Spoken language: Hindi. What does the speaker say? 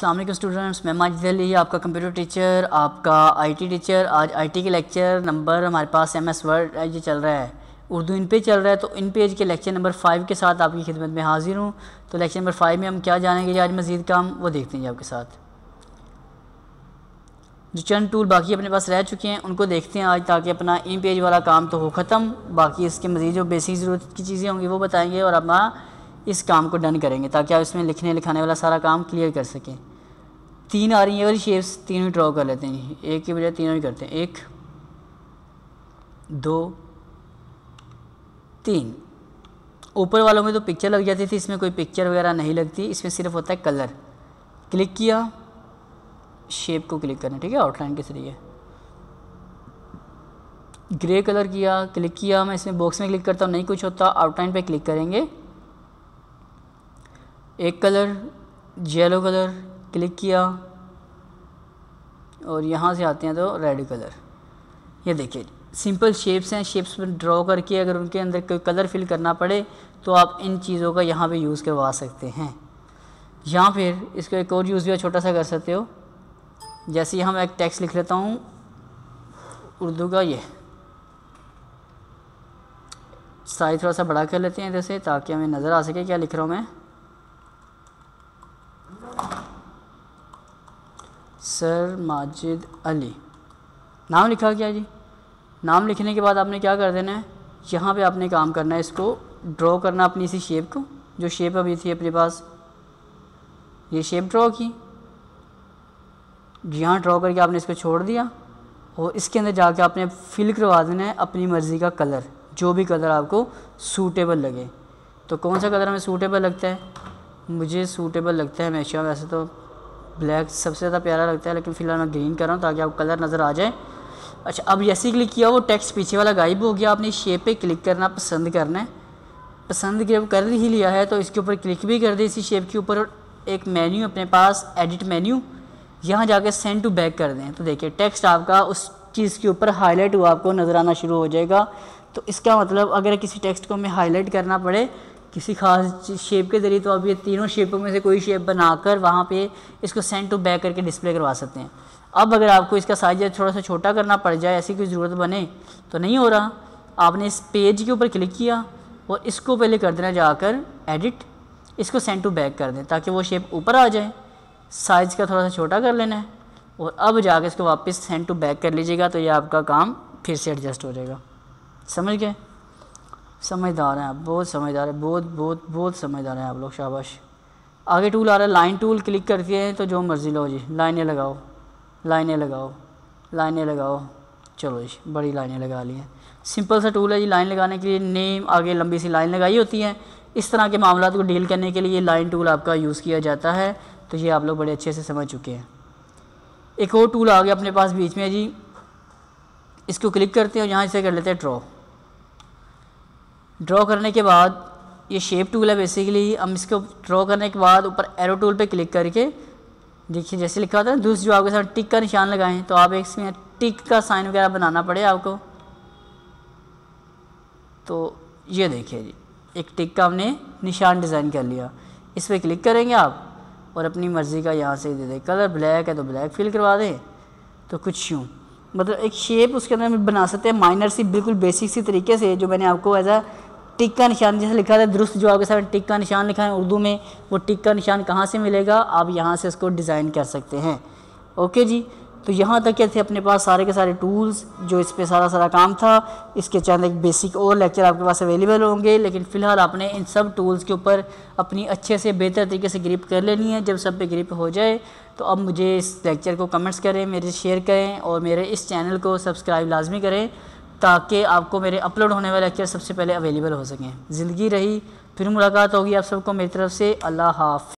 अस्सलाम वालेकुम स्टूडेंट्स, मैं माजिद अली, आपका कंप्यूटर टीचर, आपका आईटी टीचर। आज आईटी के लेक्चर नंबर हमारे पास एमएस वर्ड ये चल रहा है, उर्दू इन पे चल रहा है। तो इन पेज के लेक्चर नंबर 5 के साथ आपकी खिदमत में हाजिर हूँ। तो लेक्चर नंबर 5 में हम क्या जानेंगे आज मज़ीद काम, वो देखते हैं आपके साथ। जो चंद टूल बाकी अपने पास रह चुके हैं उनको देखते हैं आज, ताकि अपना इन पेज वाला काम तो हो ख़त्म। बाकी इसके मज़ीद जो बेसिक ज़रूरत की चीज़ें होंगी वो बताएंगे और अपना इस काम को डन करेंगे, ताकि आप इसमें लिखने लिखाने वाला सारा काम क्लियर कर सकें। 3 आ रही है वाली शेप्स, तीनों ही ड्रॉ कर लेते हैं, एक की बजाय तीनों ही करते हैं। 1 2 3। ऊपर वालों में तो पिक्चर लग जाती थी, इसमें कोई पिक्चर वगैरह नहीं लगती, इसमें सिर्फ होता है कलर। क्लिक किया, शेप को क्लिक करना, ठीक है, आउटलाइन के जरिए। ग्रे कलर किया, क्लिक किया, मैं इसमें बॉक्स में क्लिक करता हूँ, नहीं कुछ होता, आउटलाइन पे क्लिक करेंगे। एक कलर येलो कलर, क्लिक किया और यहाँ से आते हैं तो रेड कलर। ये देखिए सिंपल शेप्स हैं, शेप्स पर ड्रॉ करके अगर उनके अंदर कोई कलर फिल करना पड़े तो आप इन चीज़ों का यहाँ पे यूज़ करवा सकते हैं। यहाँ फिर इसका एक और यूज़ भी छोटा सा कर सकते हो। जैसे यहाँ मैं एक टेक्स्ट लिख लेता हूँ उर्दू का, ये साइज थोड़ा सा बड़ा कर लेते हैं इधर से, ताकि हमें नज़र आ सके क्या लिख रहा हूँ मैं। सर माजिद अली, नाम लिखा क्या जी। नाम लिखने के बाद आपने क्या कर देना है, यहाँ पे आपने काम करना है, इसको ड्रॉ करना अपनी इसी शेप को, जो शेप अभी थी अपने पास, ये शेप ड्रॉ की। यहाँ ड्रॉ करके आपने इसको छोड़ दिया और इसके अंदर जाके आपने फिल करवा देना है अपनी मर्ज़ी का कलर, जो भी कलर आपको सूटेबल लगे। तो कौन सा कलर हमें सूटेबल लगता है, मुझे सूटेबल लगता है हमेशा, वैसे तो ब्लैक सबसे ज़्यादा प्यारा लगता है, लेकिन फ़िलहाल मैं ग्रीन कर रहा हूँ ताकि आपको कलर नज़र आ जाए। अच्छा, अब जैसे ही क्लिक किया वो टेक्स्ट पीछे वाला गायब हो गया। आपने शेप पे क्लिक करना, पसंद करना है। पसंद जब कर ही लिया है तो इसके ऊपर क्लिक भी कर दे, इसी शेप के ऊपर। और एक मेन्यू अपने पास, एडिट मेन्यू, यहाँ जाके सेंड टू बैक कर दें। तो देखिए टेक्स्ट आपका उस चीज़ के ऊपर हाईलाइट हुआ आपको नज़र आना शुरू हो जाएगा। तो इसका मतलब अगर किसी टेक्स्ट को हमें हाईलाइट करना पड़े किसी खास शेप के ज़रिए, तो अब ये तीनों शेपों में से कोई शेप बनाकर वहाँ पे इसको सेंड टू बैक करके डिस्प्ले करवा सकते हैं। अब अगर आपको इसका साइज थोड़ा सा छोटा करना पड़ जाए, ऐसी कोई ज़रूरत बने तो नहीं हो रहा, आपने इस पेज के ऊपर क्लिक किया और इसको पहले कर देना जाकर एडिट, इसको सेंड टू बैक कर दें ताकि वो शेप ऊपर आ जाए। साइज़ का थोड़ा सा छोटा कर लेना है और अब जाकर इसको वापस सेंड टू बैक कर लीजिएगा, तो ये आपका काम फिर से एडजस्ट हो जाएगा। समझ गए? समझदार हैं आप, बहुत समझदार है, बहुत समझदार हैं आप लोग, शाबाश। आगे टूल आ रहा है लाइन टूल, क्लिक करते हैं तो जो मर्ज़ी लो जी, लाइनें लगाओ, लाइनें लगाओ, लाइनें लगाओ। चलो जी, बड़ी लाइनें लगा ली हैं। सिंपल सा टूल है जी लाइन लगाने के लिए। नेम आगे लंबी सी लाइन लगाई होती है। इस तरह के मामलों को डील करने के लिए लाइन टूल आपका यूज़ किया जाता है। तो ये आप लोग बड़े अच्छे से समझ चुके हैं। एक और टूल आ गया अपने पास बीच में जी, इसको क्लिक करते हैं और यहाँ से कर लेते हैं ड्रॉ। ड्रॉ करने के बाद ये शेप टूल है बेसिकली। हम इसको ड्रॉ करने के बाद ऊपर एरो टूल पे क्लिक करके देखिए जैसे लिखा होता है दूसरी जो आपके साथ टिक का निशान लगाएं, तो आप इसमें टिक का साइन वगैरह बनाना पड़े आपको। तो ये देखिए जी, एक टिक का हमने निशान डिज़ाइन कर लिया। इस पर क्लिक करेंगे आप और अपनी मर्ज़ी का यहाँ से दे दें। कलर ब्लैक है तो ब्लैक फिल करवा दें। तो कुछ यूँ मतलब एक शेप उसके अंदर हम बना सकते हैं माइनर सी, बिल्कुल बेसिक सी तरीके से, जो मैंने आपको एज अ टिक का निशान जैसे लिखा था दुरुस्त, जो आपके साथ टिक का निशान लिखा है उर्दू में, वो टिक का निशान कहाँ से मिलेगा, आप यहाँ से इसको डिज़ाइन कर सकते हैं। ओके जी, तो यहाँ तक क्या थे अपने पास सारे के सारे टूल्स, जो इस पे सारा काम था। इसके चंद एक बेसिक और लेक्चर आपके पास अवेलेबल होंगे, लेकिन फ़िलहाल आपने इन सब टूल्स के ऊपर अपनी अच्छे से बेहतर तरीके से ग्रिप कर लेनी है। जब सब पे ग्रिप हो जाए तो अब मुझे इस लेक्चर को कमेंट्स करें, मेरे शेयर करें और मेरे इस चैनल को सब्सक्राइब लाजमी करें, ताकि आपको मेरे अपलोड होने वाले लेक्चर सबसे पहले अवेलेबल हो सकें। ज़िंदगी रही, फिर मुलाकात होगी आप सबको मेरी तरफ से। अल्लाह हाफ़िज़।